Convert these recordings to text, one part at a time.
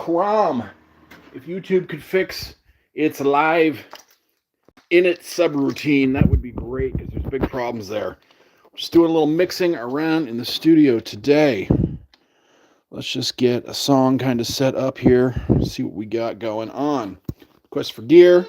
Crom. If YouTube could fix its live init subroutine, that would be great because there's big problems there. Just doing a little mixing around in the studio today. Let's just get a song kind of set up here, see what we got going on. Quest for gear.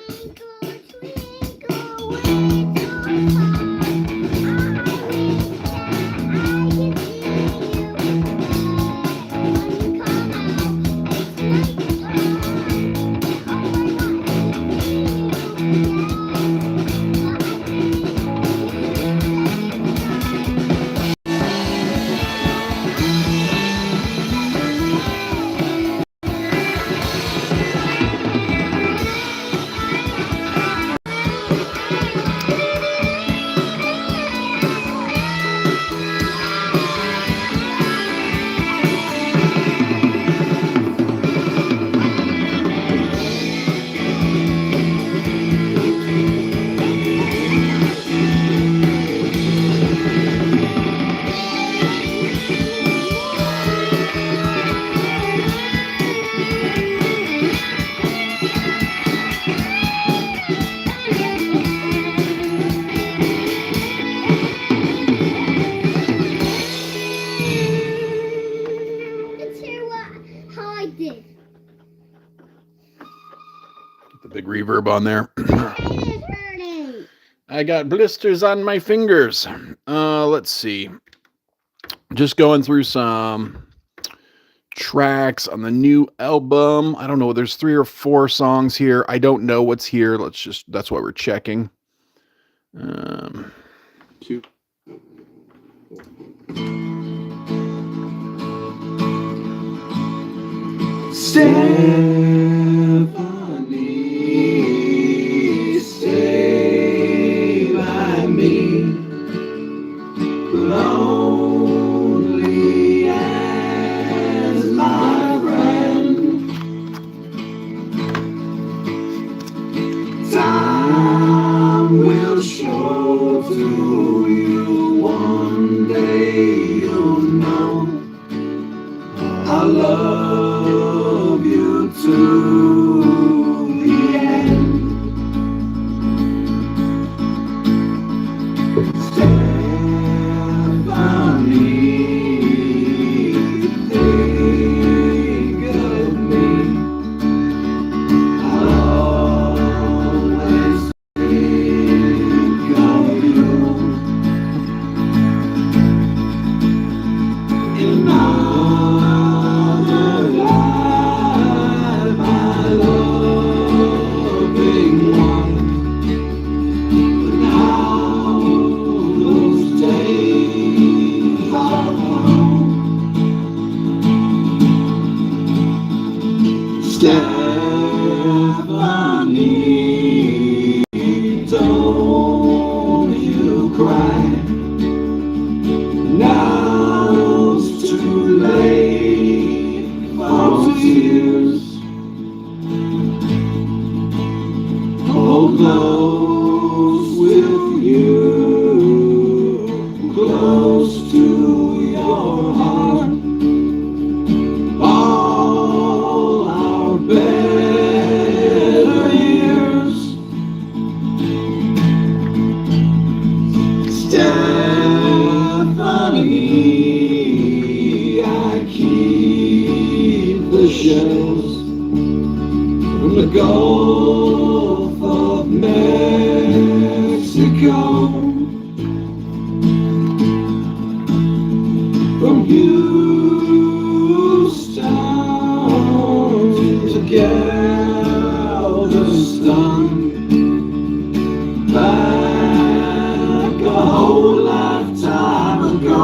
The big reverb on there. I got blisters on my fingers. Let's see. Just going through some tracks on the new album. I don't know. There's 3 or 4 songs here. I don't know what's here. That's why we're checking. 2. Stephanie, stay by me, lonely as my friend. Time will show to you, one day you'll know I love you to the end. Stephanie, think of me. I'll always think of you. In another life, my loving one. But now those days are gone. Stephanie, don't you cry. Now's too late for tears. Hold close with you, close to your heart. All our better years. Stephanie, I keep the shells from the Gulf of Mexico. From Houston to Galveston, back a whole lifetime ago.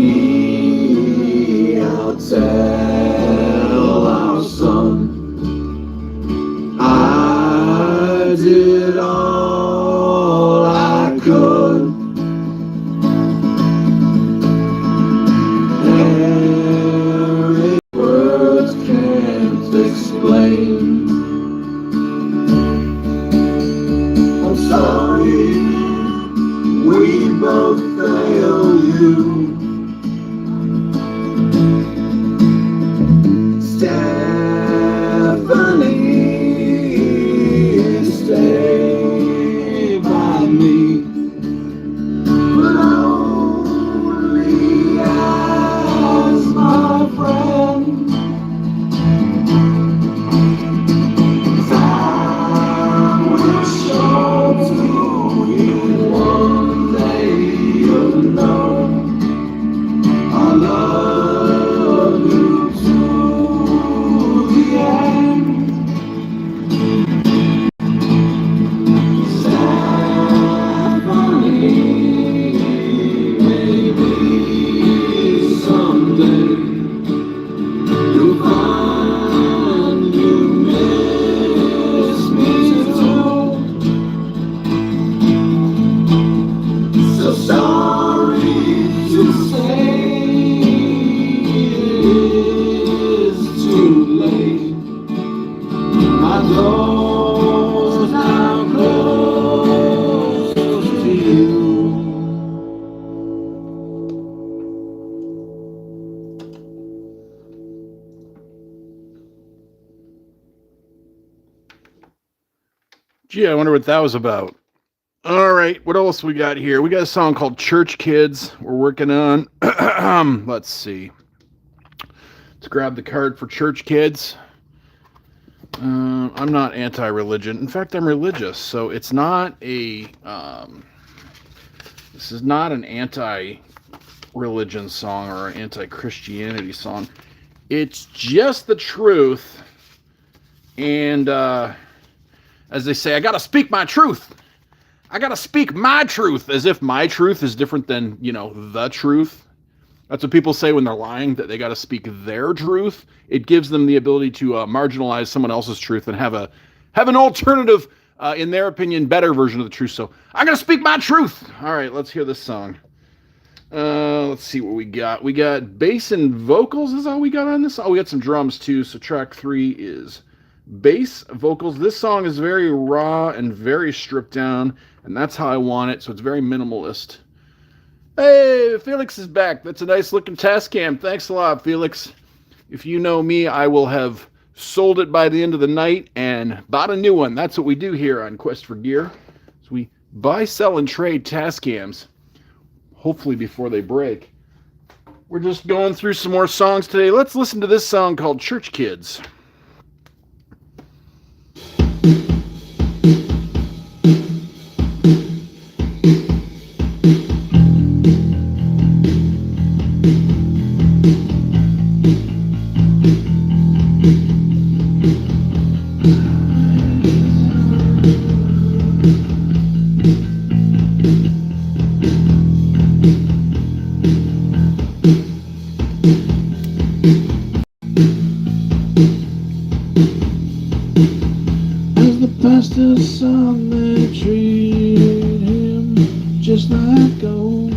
Stephanie, I'll tell our son I did all I could. Every words can't explain. I'm sorry, we both think owe you. Stephanie, stay by me, but only as my friend. 'Cause I will show to you one day you'll know I love you to the end. Stephanie, maybe someday you'll find you miss me too. So sorry to say it's too late. My door's now closed to you. Gee, I wonder what that was about. All right, what else we got here? We got a song called Church Kids we're working on. Let's see. Let's grab the card for Church Kids. I'm not anti-religion. In fact, I'm religious, so it's not a... this is not an anti-religion song or an anti-Christianity song. It's just the truth. And as they say, I gotta speak my truth. I gotta speak my truth, as if my truth is different than, you know, the truth. That's what people say when they're lying, that they gotta speak their truth. It gives them the ability to marginalize someone else's truth and have an alternative, in their opinion, better version of the truth. So I gotta speak my truth. All right, let's hear this song. Let's see what we got. We got bass and vocals is all we got on this. Oh, we got some drums too. So track 3 is bass, vocals. This song is very raw and very stripped down, and that's how I want it. So it's very minimalist. Hey, Felix is back. That's a nice looking Tascam. Thanks a lot, Felix. If you know me, I will have sold it by the end of the night and bought a new one. That's what we do here on Quest for Gear. So we buy, sell, and trade Tascams, hopefully before they break. We're just going through some more songs today. Let's listen to this song called Church Kids. As the pastor's son, they treated him just like gold.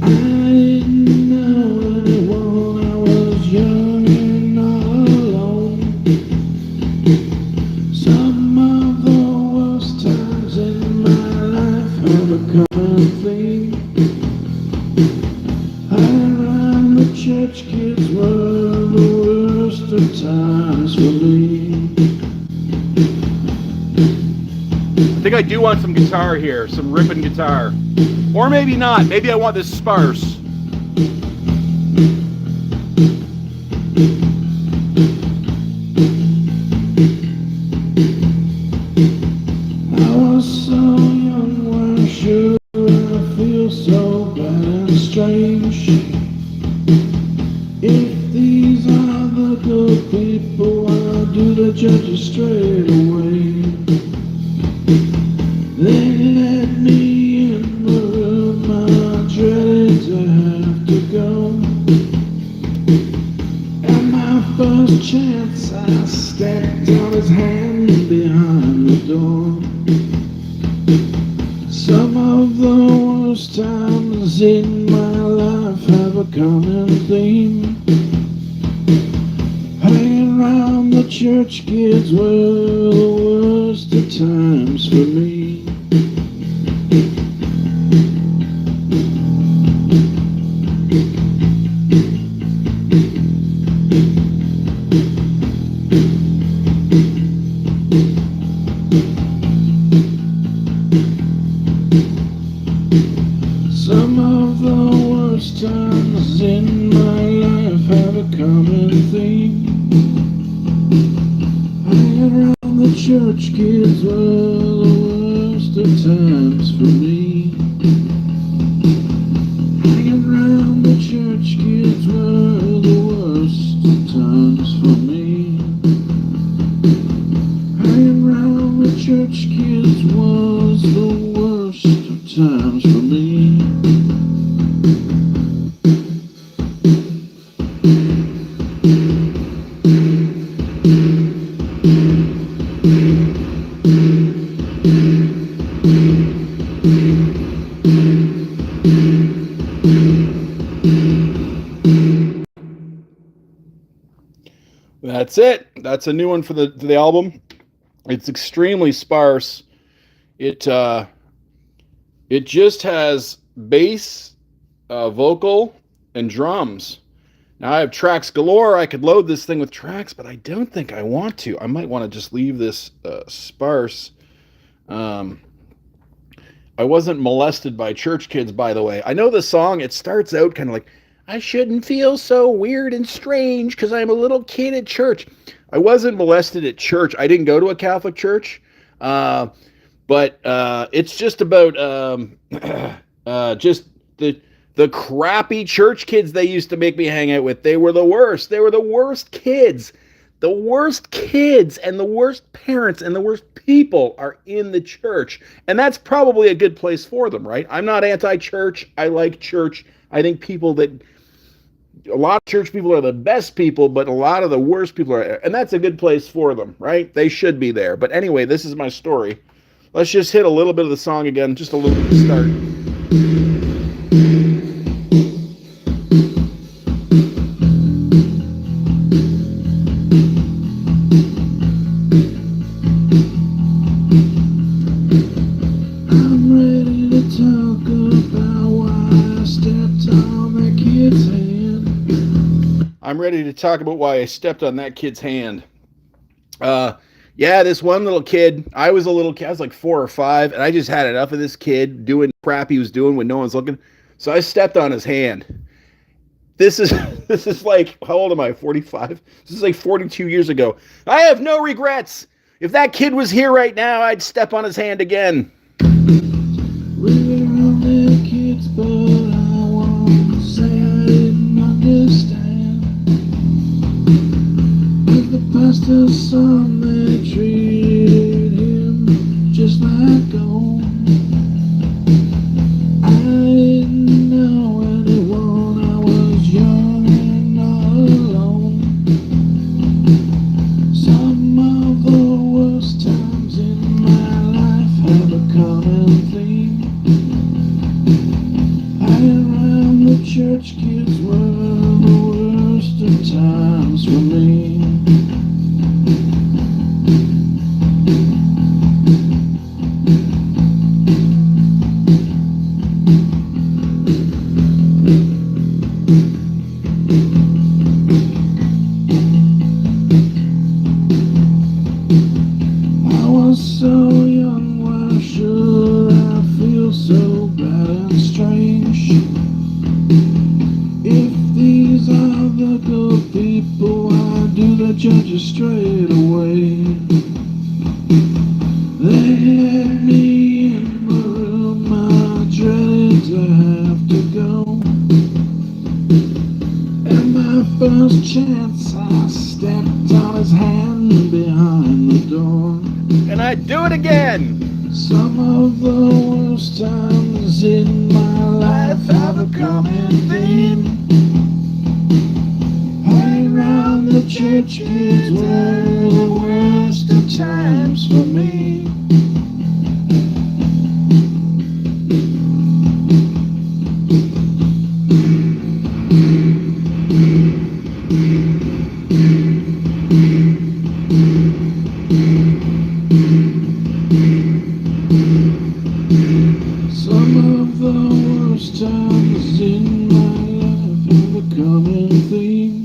I didn't know anyone, I was young and all alone. Some of the worst times in my life have become a thing. Hiding around the church kids were the worst of times for me. I think I do want some guitar here, some ripping guitar. Or maybe not. Maybe I want this sparse. I was so young, why should I feel so bad and strange? If these are the good people, why do the judges straight away? They let me in the room, I dreaded to have to go. At my first chance, I stepped on his hand behind the door. Some of the worst times in my life have a common theme. Hanging around the church kids were the worst of times for me. church kids were the worst of times for me. Hanging around the church kids were the worst of times for me. Hanging around the church kids was the worst of times for me. That's it. That's a new one for the album. It's extremely sparse. It just has bass, vocal, and drums. Now I have tracks galore. I could load this thing with tracks, but I don't think I want to. I might want to just leave this sparse. I wasn't molested by church kids, by the way. I know the song, it starts out kind of like, I shouldn't feel so weird and strange because I'm a little kid at church. I wasn't molested at church. I didn't go to a Catholic church. But it's just about just the crappy church kids they used to make me hang out with. They were the worst. They were the worst kids. The worst kids and the worst parents and the worst people are in the church. And that's probably a good place for them, right? I'm not anti-church. I like church. I think a lot of church people are the best people, but a lot of the worst people are, and that's a good place for them, right? They should be there. But anyway, this is my story. Let's just hit a little bit of the song again, just a little bit to start. I'm ready to talk about why I stepped on that kid's hand. I'm ready to talk about why I stepped on that kid's hand. Yeah, this one little kid, I was like 4 or 5, and I just had enough of this kid doing crap he was doing when no one's looking. So I stepped on his hand. This is like, how old am I? 45? This is like 42 years ago. I have no regrets. If that kid was here right now, I'd step on his hand again. We were only kids, but I won't say I didn't understand. With the pastor's son, they treated him just like gold. I didn't know anyone, I was young and all alone. Some of the worst times in my life have a common theme. Hanging around the church kids were the worst of times for me. I was so young, why should I feel so bad and strange? If these are the good people, why do the judges straight away? They had me in the room, I dreaded to have to go. And my first chance, I stepped on his hand behind the door. And I'd do it again. Some of the worst times in my life have a common theme. Hanging around the church kids were the worst of times for me. Some of the worst times in my life have a common theme.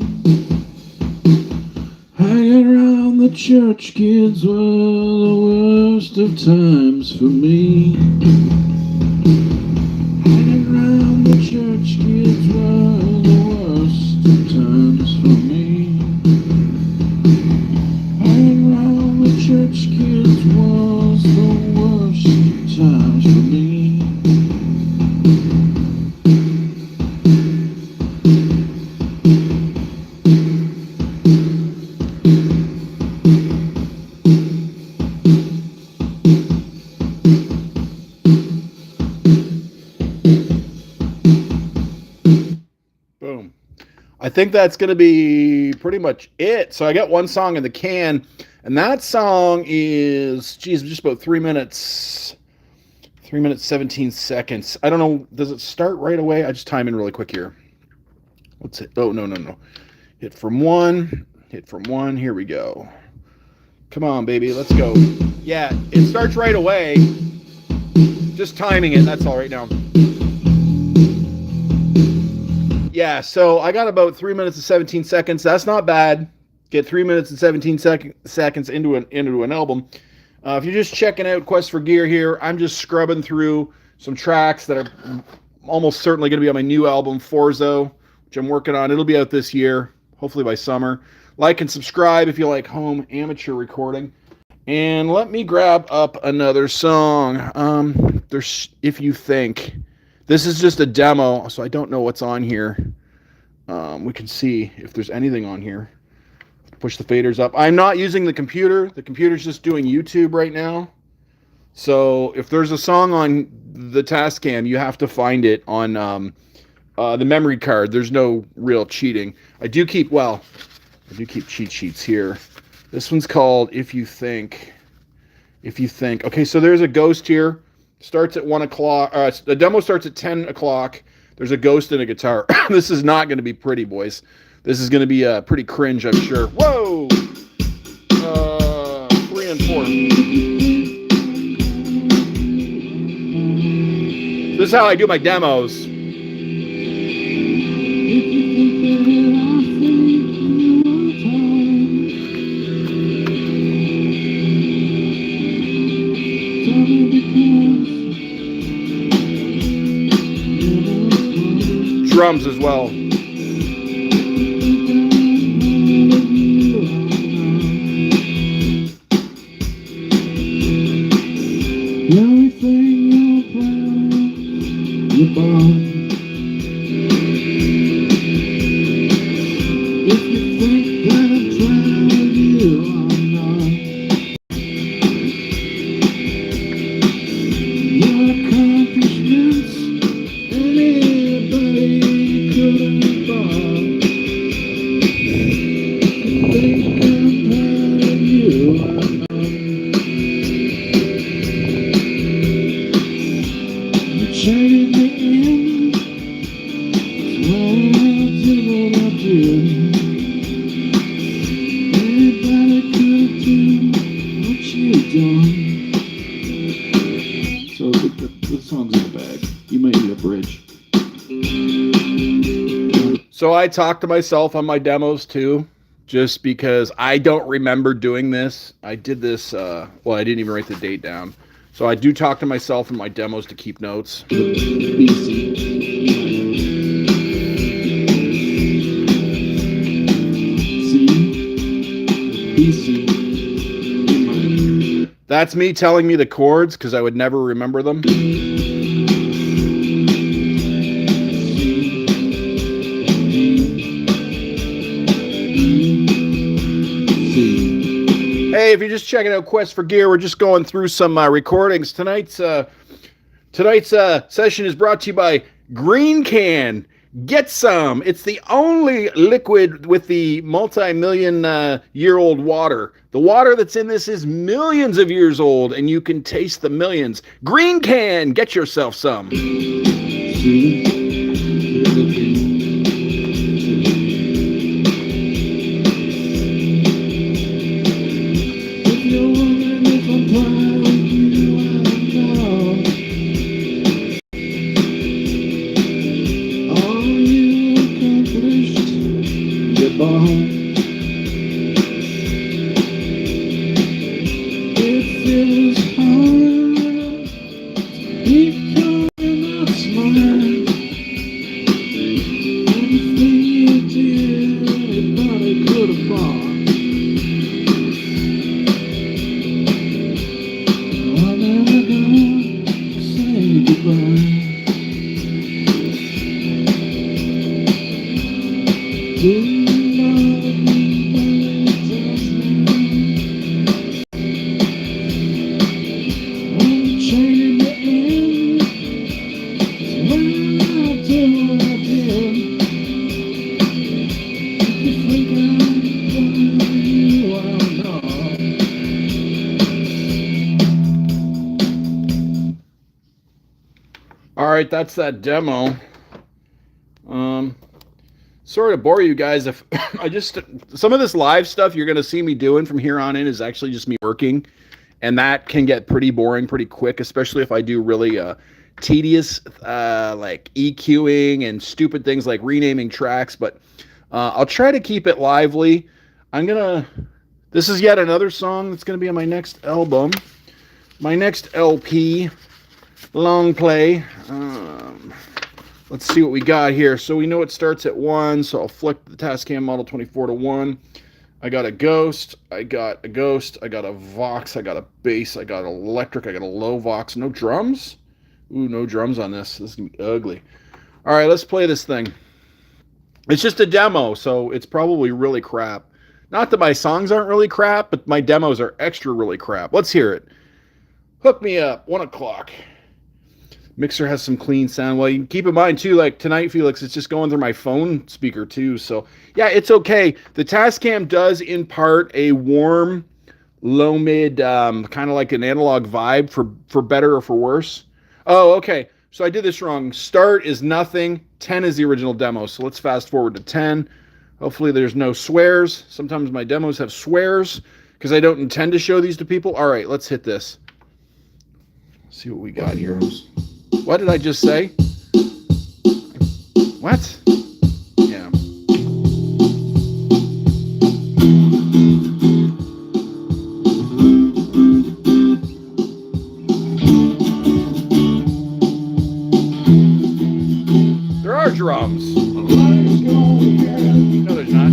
Hanging around the church kids were the worst of times for me. Hanging around the church kids were the worst of times for me. Hanging around the church kids I think that's going to be pretty much it. So I got one song in the can, and that song is, geez, just about 3 minutes, 3 minutes, 17 seconds. I don't know. Does it start right away? I just time in really quick here. Let's hit, oh, no. Hit from one. Here we go. Come on, baby. Let's go. Yeah, it starts right away. Just timing it. That's all right now. Yeah, so I got about 3 minutes and 17 seconds. That's not bad. Get 3 minutes and 17 seconds into an album. If you're just checking out Quest for Gear here, I'm just scrubbing through some tracks that are almost certainly going to be on my new album, Forzo, which I'm working on. It'll be out this year, hopefully by summer. Like and subscribe if you like home amateur recording. And let me grab up another song. There's If You Think. This is just a demo, so I don't know what's on here. We can see if there's anything on here. Push the faders up. I'm not using the computer. The computer's just doing YouTube right now. So if there's a song on the Tascam, you have to find it on the memory card. There's no real cheating. I do keep cheat sheets here. This one's called If You Think. If You Think. Okay, so there's a ghost here. Starts at 1 o'clock. The demo starts at 10 o'clock. There's a ghost and a guitar. This is not going to be pretty, boys. This is going to be pretty cringe, I'm sure. Whoa! 3 and 4. This is how I do my demos. Drums as well. So the song's in the bag. You might need a bridge. So I talk to myself on my demos too, just because I don't remember doing this. I did this, well, I didn't even write the date down. So I do talk to myself in my demos to keep notes. That's me telling me the chords because I would never remember them. Hey, if you're just checking out Quest for Gear, we're just going through some recordings. Tonight's session is brought to you by Green Can. Get some. It's the only liquid with the multi-million-year-old water. The water that's in this is millions of years old, and you can taste the millions. Green Can. Get yourself some. right, that's that demo. Sorry to bore you guys. If some of this live stuff you're going to see me doing from here on in is actually just me working, and that can get pretty boring pretty quick, especially if I do really tedious like EQing and stupid things like renaming tracks. But I'll try to keep it lively. This is yet another song that's going to be on my next album, my next LP, long play. Let's see what we got here. So we know it starts at 1, so I'll flick the Tascam Model 24 to 1. I got a Ghost, I got a Vox, I got a bass, I got electric, I got a low Vox. No drums? Ooh, no drums on this. This is going to be ugly. All right, let's play this thing. It's just a demo, so it's probably really crap. Not that my songs aren't really crap, but my demos are extra really crap. Let's hear it. Hook me up, 1 o'clock. Mixer has some clean sound. Well, you can keep in mind, too, like tonight, Felix, it's just going through my phone speaker, too. So, yeah, it's okay. The Tascam does impart a warm, low-mid, kind of like an analog vibe for better or for worse. Oh, okay. So I did this wrong. Start is nothing. 10 is the original demo. So let's fast forward to 10. Hopefully there's no swears. Sometimes my demos have swears because I don't intend to show these to people. All right, let's hit this. Let's see what we got here. What did I just say? What? Yeah. There are drums. No, there's not.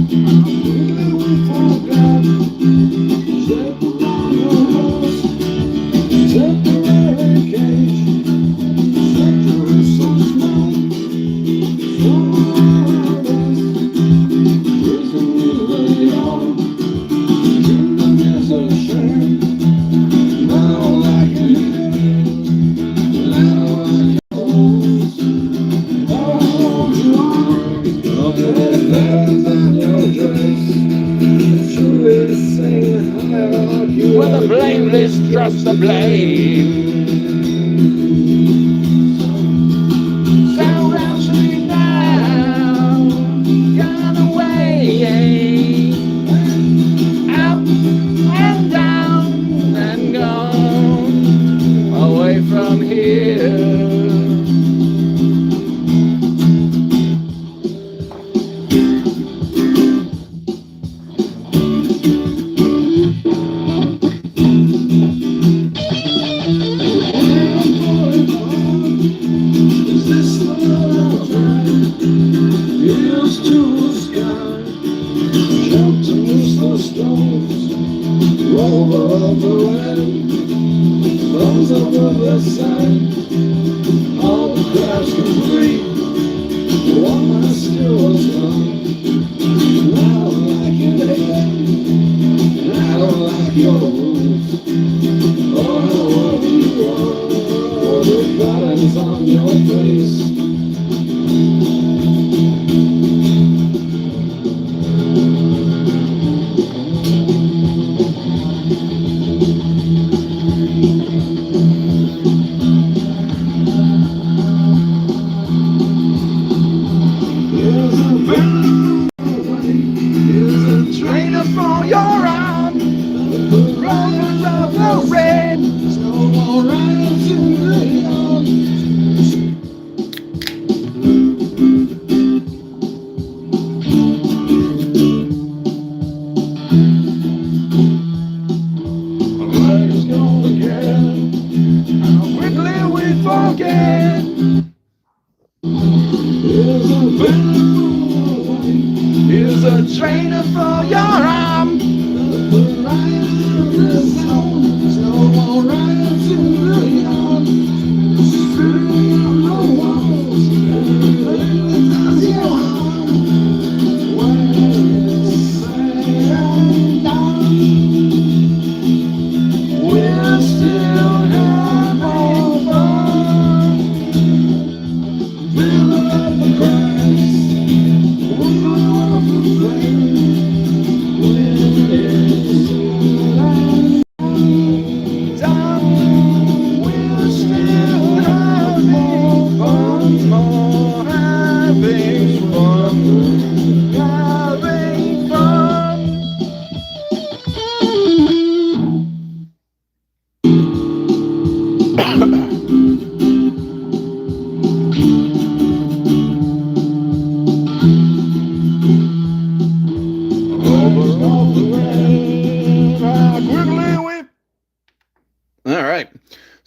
With the blameless, trust the blame. Surrounds me now, gone away, up and down and gone, away from here. All the crowds complete. One my skill was gone. I don't like it, and I don't like your rules. Oh, however you are, the buttons on your face. Here's a trainer for your arm.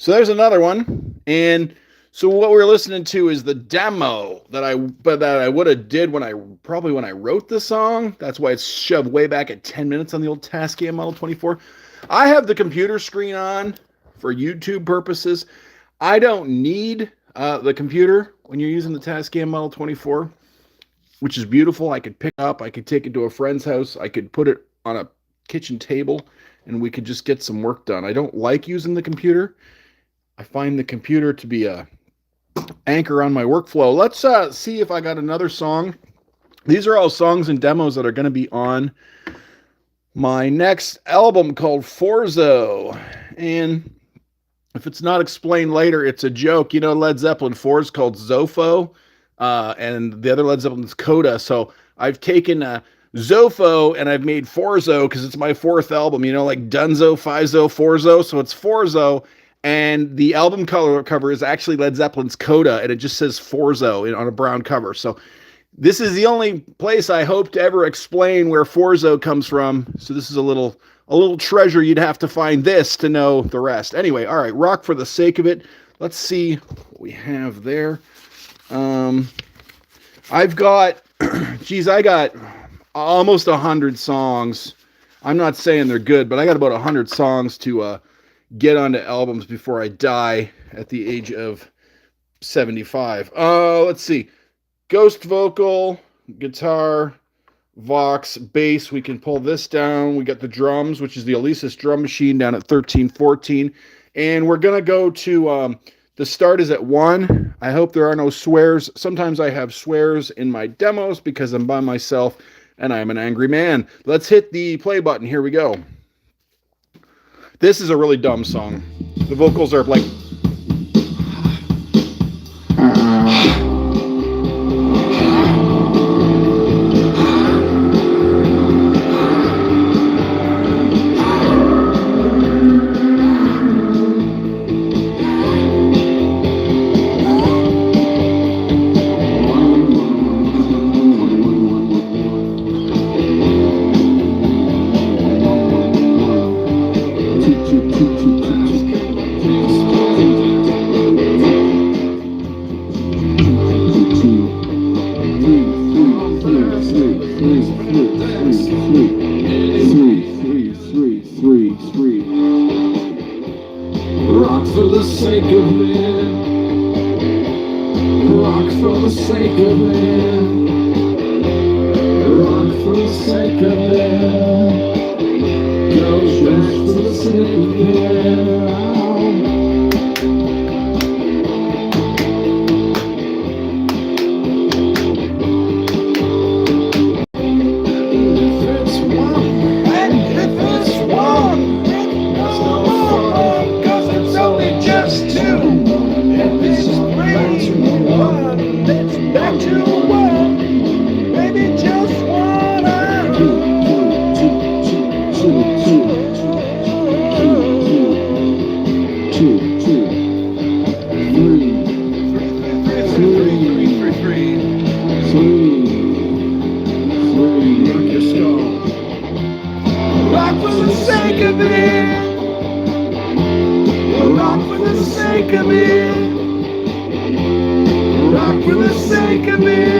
So there's another one. And so what we're listening to is the demo that I would have did when I wrote the song. That's why it's shoved way back at 10 minutes on the old Tascam Model 24. I have the computer screen on for YouTube purposes. I don't need the computer when you're using the Tascam Model 24, which is beautiful. I could pick up, I could take it to a friend's house, I could put it on a kitchen table, and we could just get some work done. I don't like using the computer. I find the computer to be a anchor on my workflow. Let's see if I got another song. These are all songs and demos that are going to be on my next album called Forzo. And if it's not explained later, it's a joke. You know, Led Zeppelin 4 is called Zofo, and the other Led Zeppelin is Coda. So I've taken Zofo and I've made Forzo because it's my fourth album, you know, like Dunzo, Fizo, Forzo. So it's Forzo. And the album cover is actually Led Zeppelin's Coda, and it just says Forzo on a brown cover. So this is the only place I hope to ever explain where Forzo comes from. So this is a little treasure. You'd have to find this to know the rest. Anyway, all right, rock for the sake of it. Let's see what we have there. I've got, geez, I got almost 100 songs. I'm not saying they're good, but I got about 100 songs to get onto albums before I die at the age of 75. Let's see. Ghost vocal, guitar, Vox, bass. We can pull this down. We got the drums, which is the Alesis drum machine down at 1314. And we're going to go to, the start is at 1. I hope there are no swears. Sometimes I have swears in my demos because I'm by myself and I'm an angry man. Let's hit the play button. Here we go. This is a really dumb song. The vocals are like... Rock for the sake of it. Rock for the sake of it. Rock for the sake of it. Goes back for the sake of it. Rock for the sake of it. Rock for the sake of it. Rock for the sake of it.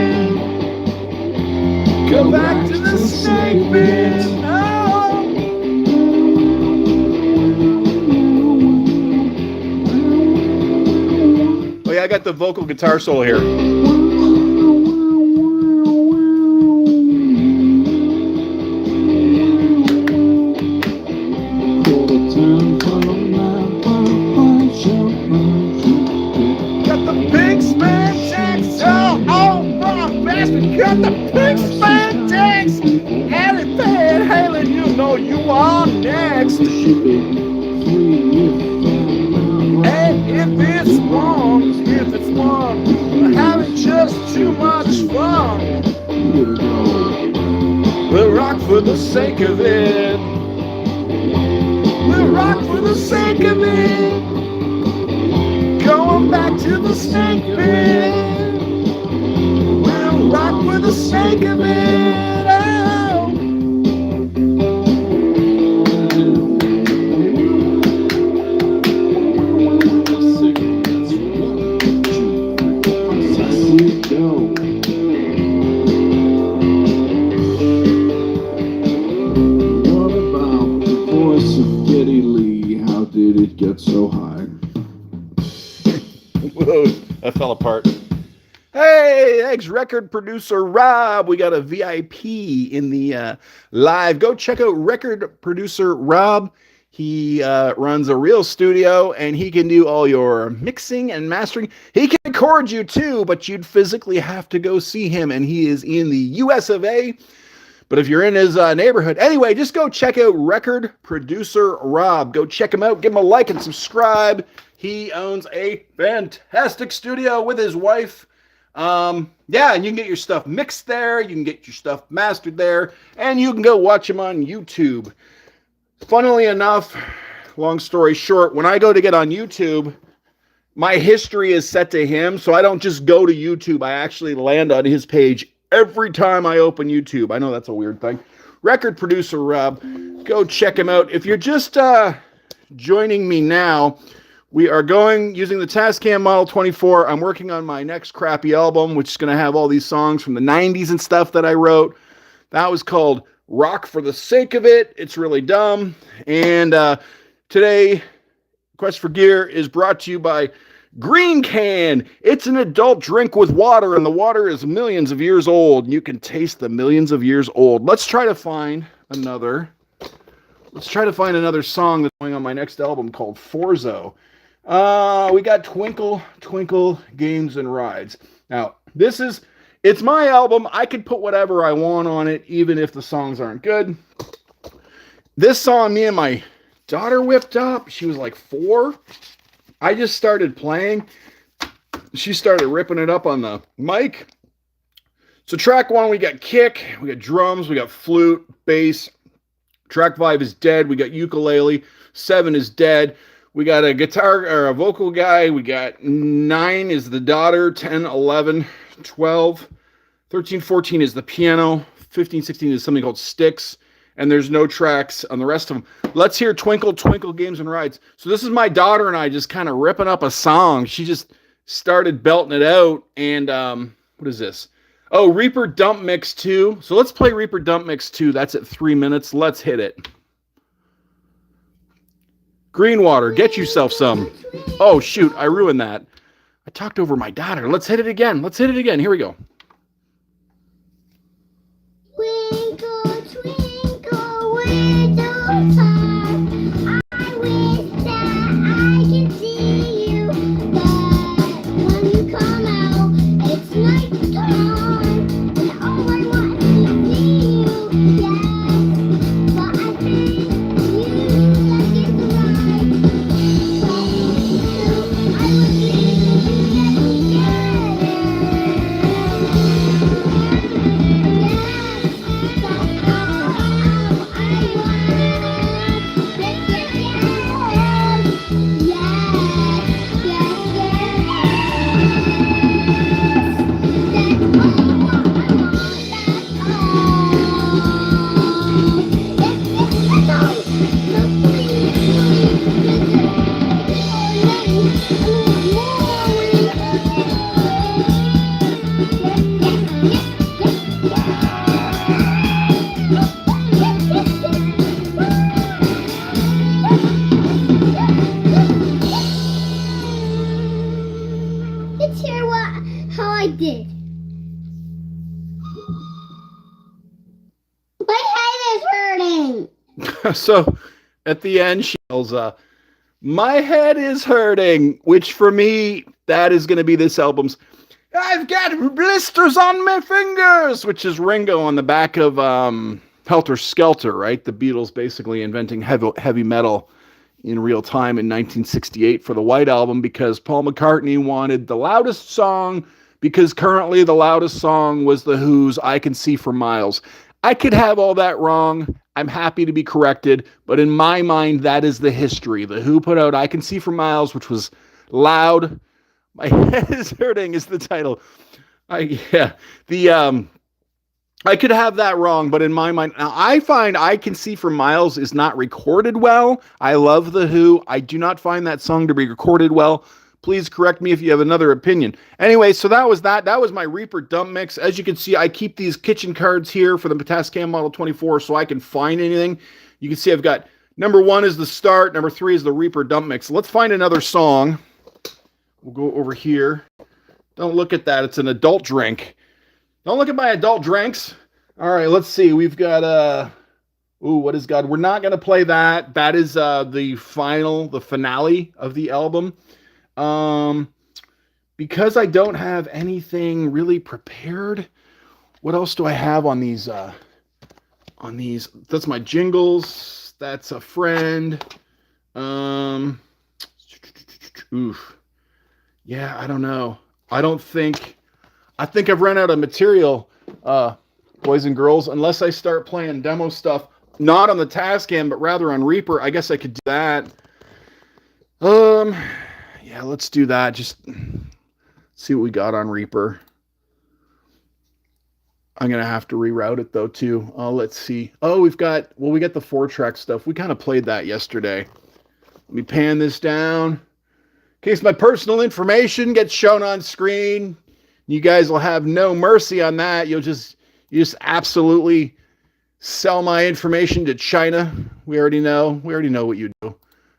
Go back to the snake pit. Oh yeah, I got the vocal guitar solo here. Got the big spandex, Added Van Halen, you know you are next. And if it's wrong, we're having just too much fun. We'll rock for the sake of it. We'll rock for the sake of it. Going back to the snake pit. Rock for the sake of it. Oh. go. What about the voice of Geddy Lee? How did it get so high? Whoa, that fell apart. Hey, thanks, record producer Rob. We got a VIP in the live. Go check out record producer Rob. He runs a real studio, and he can do all your mixing and mastering. He can record you too, but you'd physically have to go see him, and he is in the US of A. But if you're in his neighborhood, anyway, just go check out record producer Rob. Go check him out. Give him a like and subscribe. He owns a fantastic studio with his wife. Yeah, and you can get your stuff mixed there. You can get your stuff mastered there. And you can go watch him on YouTube. Funnily enough, long story short, when I go to get on YouTube, my history is set to him. So I don't just go to YouTube. I actually land on his page every time I open YouTube. I know that's a weird thing. Record producer Rob. Go check him out. If you're just joining me now, we are using the Tascam Model 24. I'm working on my next crappy album, which is going to have all these songs from the 90s and stuff that I wrote. That was called Rock for the Sake of It. It's really dumb. And today, Quest for Gear is brought to you by Green Can. It's an adult drink with water, and the water is millions of years old. You can taste the millions of years old. Let's try to find another song that's going on my next album called Forzo. We got Twinkle, Twinkle, Games and Rides. Now, it's my album. I could put whatever I want on it, even if the songs aren't good. This song, me and my daughter whipped up. She was like 4. I just started playing. She started ripping it up on the mic. So track 1, we got kick, we got drums, we got flute, bass. Track 5 is dead. We got ukulele. 7 is dead. We got a guitar or a vocal guy. We got 9 is the daughter. 10, 11, 12, 13, 14 is the piano. 15, 16 is something called sticks. And there's no tracks on the rest of them. Let's hear Twinkle, Twinkle, Games and Rides. So this is my daughter and I just kind of ripping up a song. She just started belting it out. And what is this? Oh, Reaper Dump Mix 2. So let's play Reaper Dump Mix 2. That's at 3 minutes. Let's hit it. Greenwater, get yourself some. Oh, shoot. I ruined that. I talked over my daughter. Let's hit it again. Here we go. Twinkle, twinkle, little star, I wish that I could see you, but when you come out, it's night time, and all I want is to see you, yes, but I think you like it right, I would leave you Let's hear how I did. My head is hurting. So at the end, she yells, my head is hurting, which for me, that is going to be this album's I've got blisters on my fingers, which is Ringo on the back of Helter Skelter, right? The Beatles basically inventing heavy metal in real time in 1968 for the White Album because Paul McCartney wanted the loudest song because currently the loudest song was The Who's I Can See for Miles. I could have all that wrong. I'm happy to be corrected, but in my mind, that is the history. The Who put out I Can See for Miles, which was loud. My head is hurting is the title. I could have that wrong, but in my mind, now I find I Can See for Miles is not recorded well. I love The Who. I do not find that song to be recorded well, Please correct me if you have another opinion. Anyway, so that was that. That was my Reaper dump mix. As you can see, I keep these kitchen cards here for the Tascam Model 24 so I can find anything. You can see I've got number 1 is the start. Number 3 is the Reaper dump mix. Let's find another song. We'll go over here. Don't look at that. It's an adult drink. Don't look at my adult drinks. All right, let's see. We've got ooh, what is God? We're not going to play that. That is the finale of the album. Because I don't have anything really prepared. What else do I have on these? That's my jingles. That's a friend. Oof. Yeah, I don't know. I think I've run out of material, boys and girls, unless I start playing demo stuff, not on the Tascam, but rather on Reaper. I guess I could do that. Yeah, let's do that. Just see what we got on Reaper. I'm going to have to reroute it though, too. Let's see. Oh, we got the 4-track stuff. We kind of played that yesterday. Let me pan this down. In case my personal information gets shown on screen, you guys will have no mercy on that. You just absolutely sell my information to China. We already know what you do.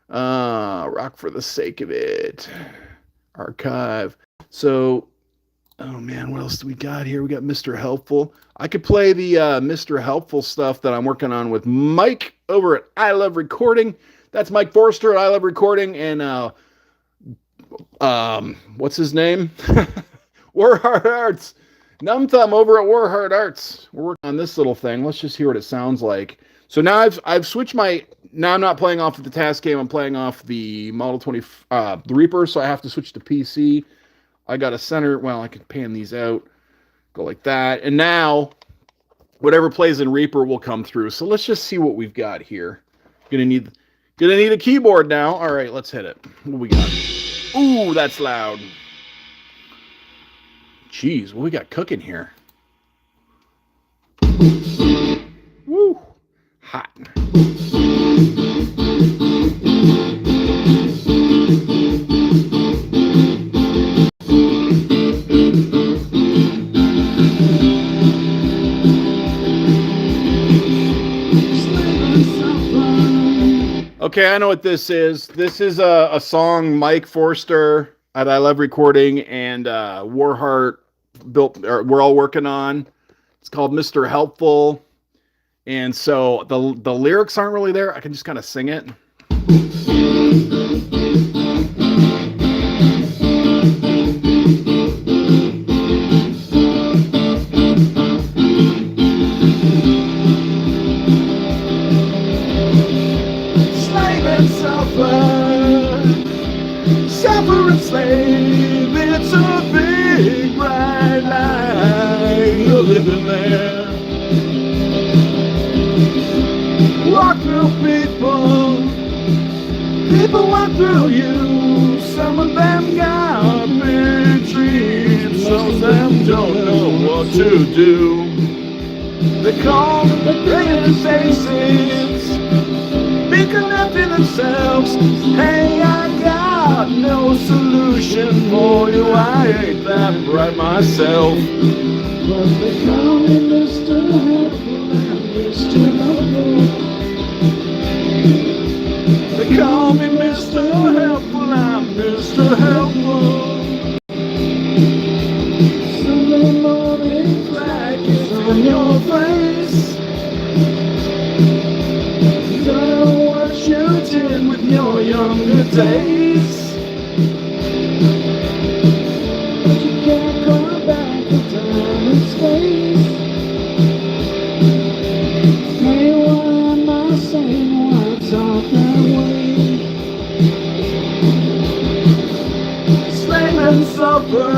Rock for the sake of it. Archive. So, oh man, what else do we got here? We got Mr. Helpful. I could play the Mr. Helpful stuff that I'm working on with Mike over at I Love Recording. That's Mike Forster at I Love Recording, and what's his name? Warheart Arts. Numb Thumb over at Warheart Arts. We're working on this little thing. Let's just hear what it sounds like. So now I've switched my. Now I'm not playing off of the Tascam. I'm playing off the Model 20, the Reaper. So I have to switch to PC. I got a center. Well, I can pan these out. Go like that. And now, whatever plays in Reaper will come through. So let's just see what we've got here. Gonna need a keyboard now. All right, let's hit it. What we got? Ooh, that's loud. Jeez, what we got cooking here? Woo, hot. Okay, I know what this is. This is a song Mike Forster at I Love Recording and Warheart built. We're all working on. It's called Mr. Helpful, and so the lyrics aren't really there. I can just kind of sing it. Suffer and slave, it's a big bright light. You're living there. Walk through people, people walk through you. Some of them got big dreams, some of them don't know what to do. They call the brilliant faces, beacon up in themselves. Hey, I got no solution for you, I ain't that bright myself. But they call me Mr. Helpful, Mr. Helpful. They call me Mr. Helpful, I'm Mr. Helpful. Sunday morning flag is on your face. Shooting with your younger days, but you can't go back in time and space. Hey, why am I saying what's off that way? Slave and suffer,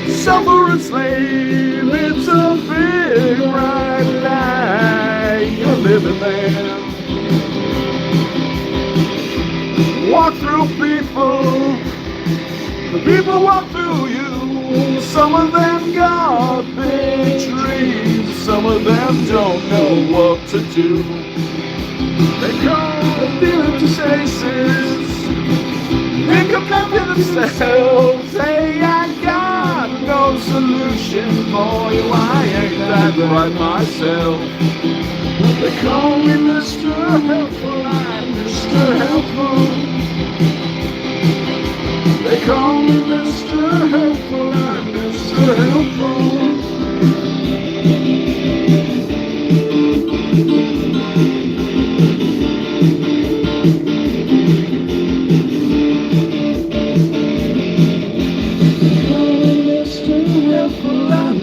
suffer and slave. It's a big bright light. You're living there. Walk through people, the people walk through you. Some of them got big dreams, some of them don't know what to do. They call the feeling to faces, pick come back to themselves. Hey, I got no solution for you. I ain't that right myself. They call me Mr. Helpful, I'm Mr. Helpful. They call me Mr. Helpful, I'm Mr. Helpful.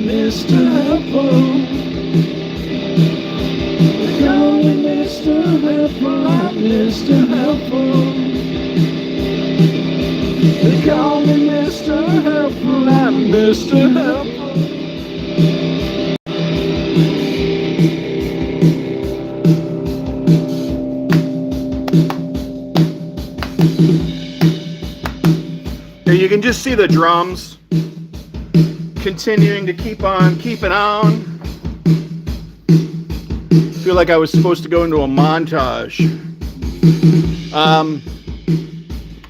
Mr. Helpful, they call me Mr. Helpful, I'm Mr. Helpful. They call me Mr. Helpful, I'm Mr. Helpful. Here you can just see the drums continuing to keep on keeping on. Feel like I was supposed to go into a montage.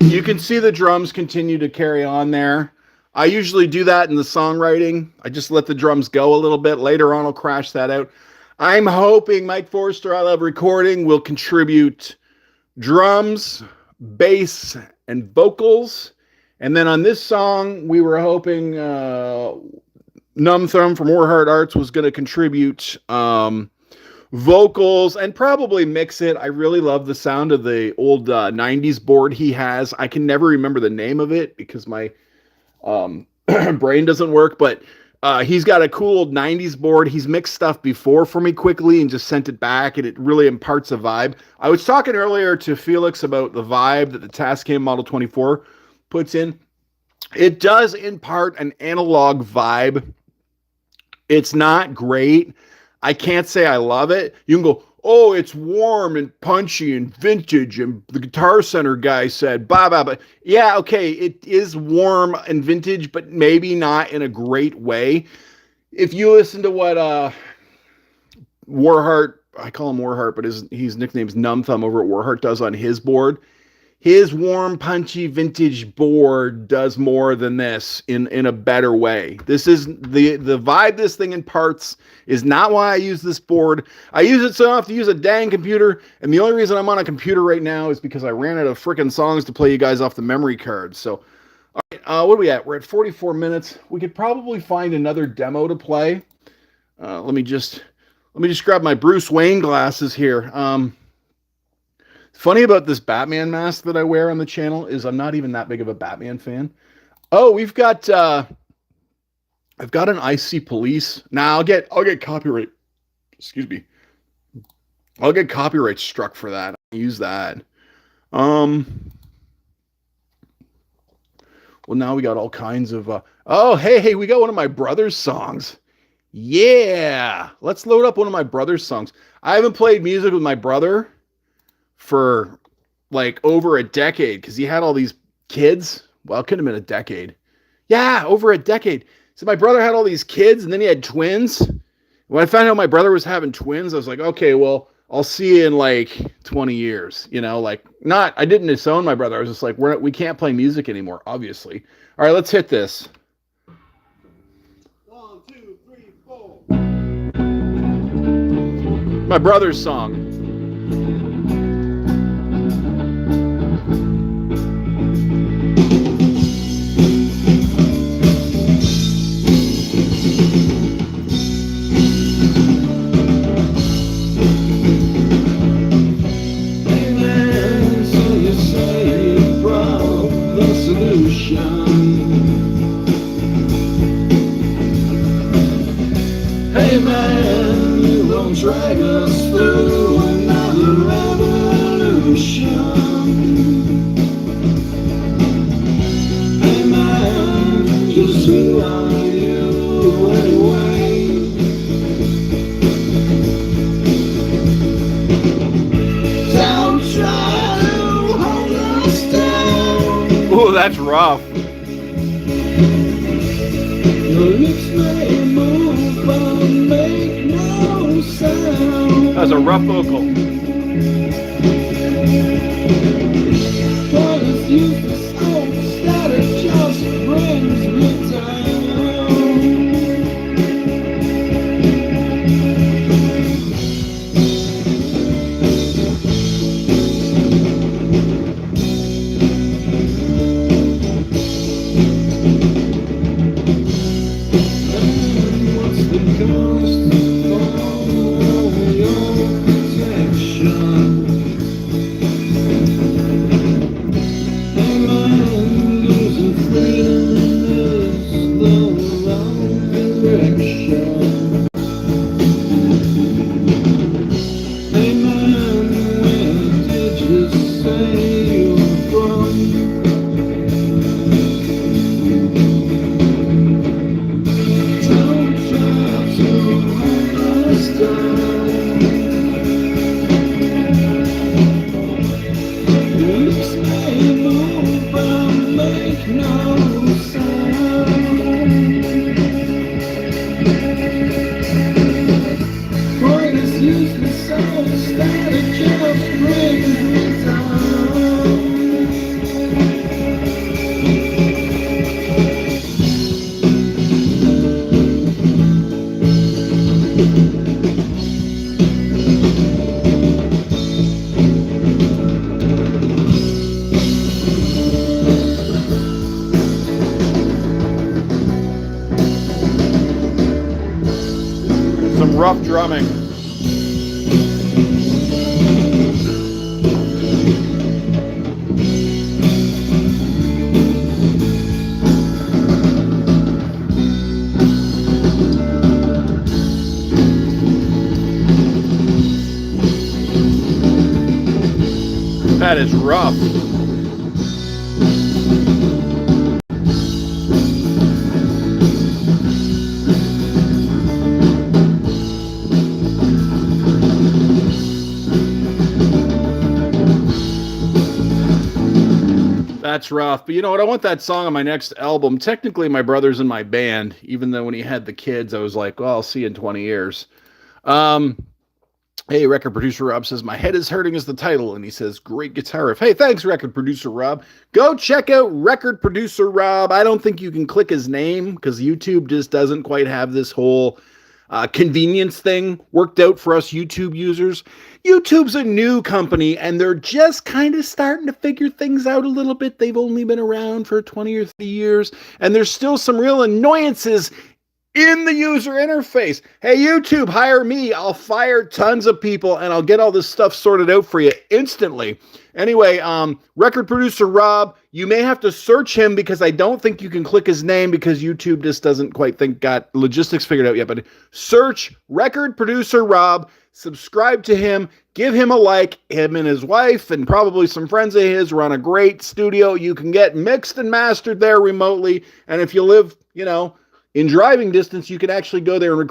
You can see the drums continue to carry on there. I usually do that in the songwriting. I just let the drums go a little bit. Later on, I'll crash that out. I'm hoping Mike Forrester, I Love Recording, will contribute drums, bass, and vocals. And then on this song, we were hoping Numb Thumb from Warheart Arts was going to contribute vocals and probably mix it. I really love the sound of the old 90s board he has. I can never remember the name of it because my brain doesn't work, but he's got a cool old 90s board. He's mixed stuff before for me quickly and just sent it back, and it really imparts a vibe. I was talking earlier to Felix about the vibe that the Tascam Model 24 puts in. It does impart an analog vibe. It's not great. I can't say I love it. You can go, oh, it's warm and punchy and vintage, and the Guitar Center guy said, blah, blah, blah. Yeah, okay, it is warm and vintage, but maybe not in a great way. If you listen to what Warheart, I call him Warheart, but his nickname is Numb Thumb over at Warheart, does on his board, his warm, punchy, vintage board does more than this in a better way. This is the vibe this thing imparts is not why I use this board. I use it so I have to use a dang computer, and the only reason I'm on a computer right now is because I ran out of freaking songs to play you guys off the memory card. So, all right, what are we at? We're at 44 minutes. We could probably find another demo to play. Let me just grab my Bruce Wayne glasses here. Funny about this Batman mask that I wear on the channel is I'm not even that big of a Batman fan. Oh, we've got I've got an IC Police. Now I'll get copyright. Excuse me. I'll get copyright struck for that. I'll use that. Well, now we got all kinds of oh, hey, we got one of my brother's songs. Yeah. Let's load up one of my brother's songs. I haven't played music with my brother for like over a decade because he had all these kids. Well, it couldn't have been a decade. Yeah, over a decade. So my brother had all these kids and then he had twins. When I found out my brother was having twins, I was like, okay, well, I'll see you in like 20 years. You know, like I didn't disown my brother. I was just like, we can't play music anymore, obviously. All right, let's hit this. 1, 2, 3, 4. My brother's song. Hey man, you won't drag us through another revolution. Hey man, just who are you anyway? Don't try to hold us down. Ooh, that's rough. Your lips may move, but make no sound. That's a rough vocal. What is useless Some rough drumming. That is rough. That's rough. But you know what? I want that song on my next album. Technically, my brother's in my band, even though when he had the kids, I was like, well, I'll see you in 20 years. Hey, record producer Rob says, my head is hurting is the title. And he says, great guitar riff. Hey, thanks, record producer Rob. Go check out record producer Rob. I don't think you can click his name because YouTube just doesn't quite have this whole convenience thing worked out for us YouTube users. YouTube's a new company and they're just kind of starting to figure things out a little bit. They've only been around for 20 or 30 years and there's still some real annoyances in the user interface. Hey, YouTube, hire me. I'll fire tons of people and I'll get all this stuff sorted out for you instantly. Anyway, record producer Rob, you may have to search him because I don't think you can click his name because YouTube just doesn't quite got logistics figured out yet. But search record producer Rob, subscribe to him, give him a like. Him and his wife and probably some friends of his run a great studio. You can get mixed and mastered there remotely. And if you live, you know, in driving distance, you can actually go there and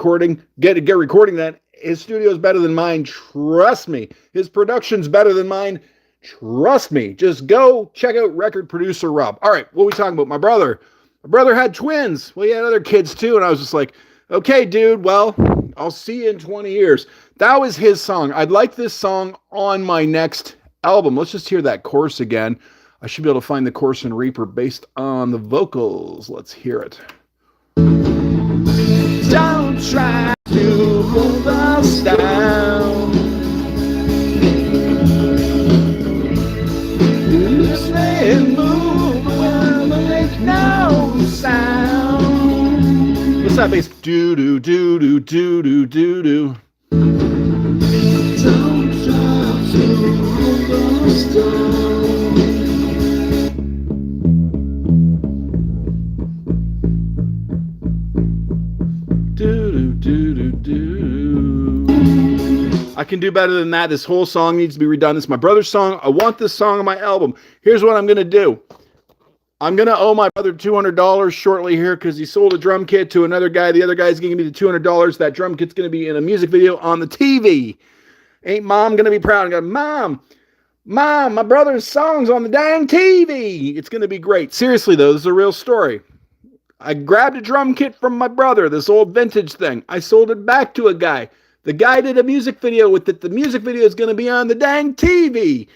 get recording that. His studio is better than mine. Trust me. His production's better than mine. Trust me. Just go check out record producer Rob. All right, what are we talking about? My brother. My brother had twins. Well, he had other kids too. And I was just like, okay, dude, well, I'll see you in 20 years. That was his song. I'd like this song on my next album. Let's just hear that chorus again. I should be able to find the chorus in Reaper based on the vocals. Let's hear it. Don't try to hold us down. Just let move while make no sound. What's that bass? Do do do do do do do do. Don't try to hold us down. I can do better than that. This whole song needs to be redone. It's my brother's song. I want this song on my album. Here's what I'm going to do. I'm going to owe my brother $200 shortly here because he sold a drum kit to another guy. The other guy's giving me the $200. That drum kit's going to be in a music video on the TV. Ain't mom going to be proud? I'm going, Mom, my brother's song's on the dang TV. It's going to be great. Seriously, though, this is a real story. I grabbed a drum kit from my brother, this old vintage thing. I sold it back to a guy. The guy did a music video with it. The music video is going to be on the dang TV.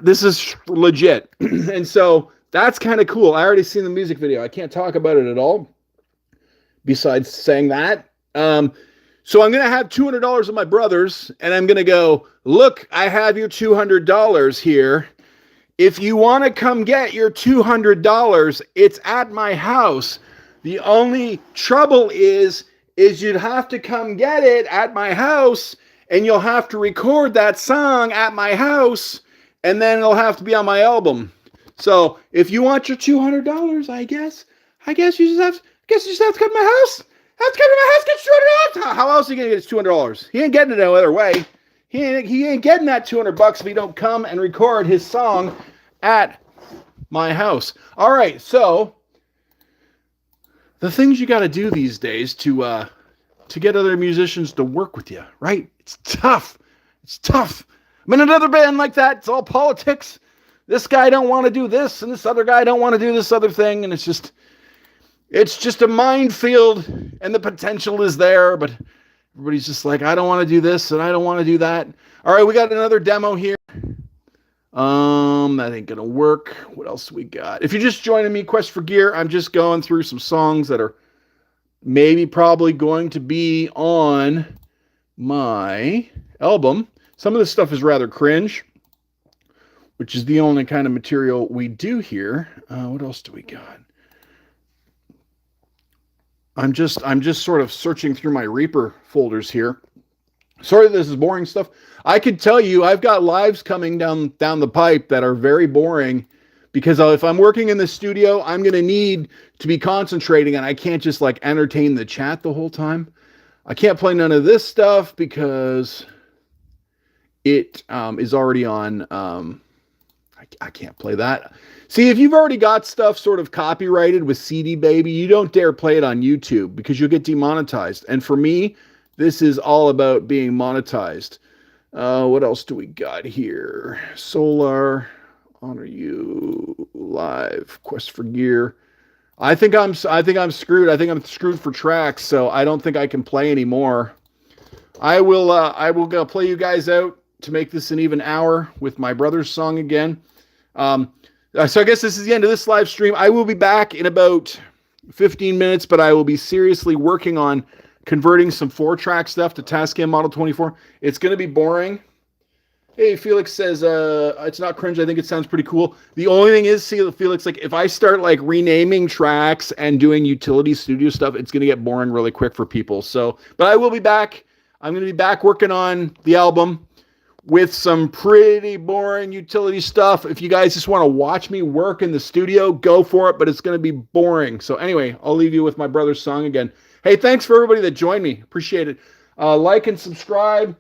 This is legit. And so that's kind of cool. I already seen the music video. I can't talk about it at all besides saying that. So I'm going to have $200 of my brother's and I'm going to go, look, I have your $200 here. If you want to come get your $200, it's at my house. The only trouble is is you'd have to come get it at my house, and you'll have to record that song at my house, and then it'll have to be on my album. So if you want your $200, I guess you just have to come to my house. Have to come to my house, get $200. How else are you gonna get his $200? He ain't getting it no other way. He ain't getting that $200 if he don't come and record his song at my house. All right, so the things you got to do these days to get other musicians to work with you, right? It's tough. It's tough. I'm in another band like that. It's all politics. This guy don't want to do this, and this other guy don't want to do this other thing, and it's just a minefield, and the potential is there, but everybody's just like, I don't want to do this, and I don't want to do that. All right, we got another demo here. That ain't gonna work. What else we got? If you're just joining me, Quest for Gear, I'm just going through some songs that are probably going to be on my album. Some of this stuff is rather cringe, which is the only kind of material we do here. What else do we got? I'm just sort of searching through my Reaper folders here. Sorry, this is boring stuff. I could tell you I've got lives coming down the pipe that are very boring, because if I'm working in the studio, I'm going to need to be concentrating, and I can't just like entertain the chat the whole time. I can't play none of this stuff because it is already on. I can't play that. See, if you've already got stuff sort of copyrighted with CD Baby, you don't dare play it on YouTube because you'll get demonetized. And for me, this is all about being monetized. What else do we got here? Solar, Honor You, Live, Quest for Gear. I think I'm screwed. I think I'm screwed for tracks, so I don't think I can play anymore. I will go play you guys out to make this an even hour with my brother's song again. So I guess this is the end of this live stream. I will be back in about 15 minutes, but I will be seriously working on converting some 4-track stuff to Tascam Model 24. It's going to be boring. Hey, Felix says, it's not cringe. I think it sounds pretty cool. The only thing is, see, Felix, like if I start like renaming tracks and doing utility studio stuff, it's going to get boring really quick for people. So, but I will be back. I'm going to be back working on the album with some pretty boring utility stuff. If you guys just want to watch me work in the studio, go for it, but it's going to be boring. So anyway, I'll leave you with my brother's song again. Hey, thanks for everybody that joined me. Appreciate it. Like and subscribe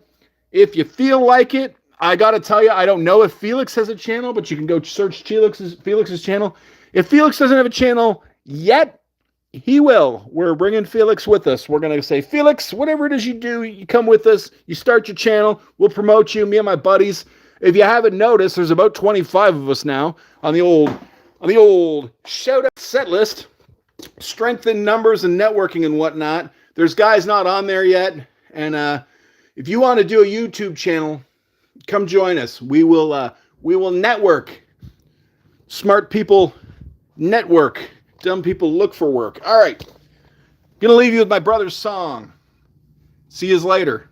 if you feel like it. I got to tell you, I don't know if Felix has a channel, but you can go search Felix's channel. If Felix doesn't have a channel yet, he will. We're bringing Felix with us. We're going to say, Felix, whatever it is you do, you come with us. You start your channel. We'll promote you, me and my buddies. If you haven't noticed, there's about 25 of us now on the old shout-out set list. Strength in numbers and networking and whatnot. There's guys not on there yet. And if you want to do a YouTube channel, come join us. We will network. Smart people network. Dumb people look for work. All right. Gonna leave you with my brother's song. See you later.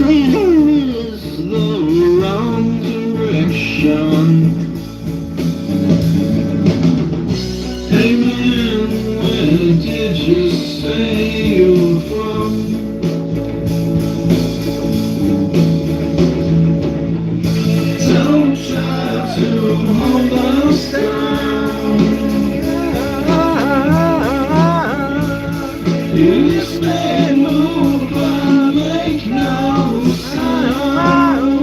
train is the wrong direction. Hey man, where did you say you're from? Don't try to hold us down. You may move but make no sound.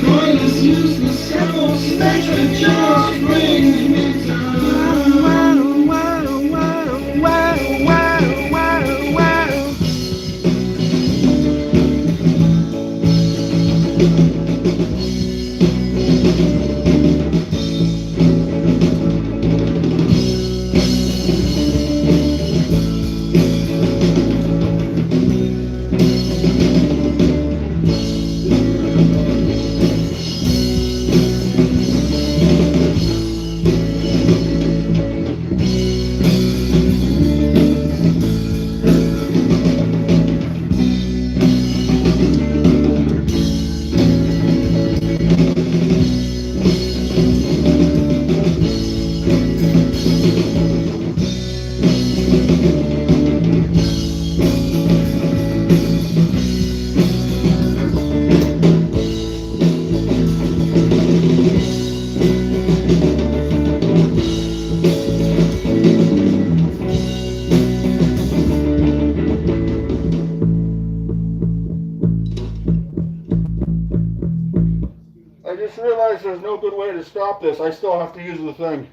Going is useless, simple statement just brings me I just realized there's no good way to stop this. I still have to use the thing.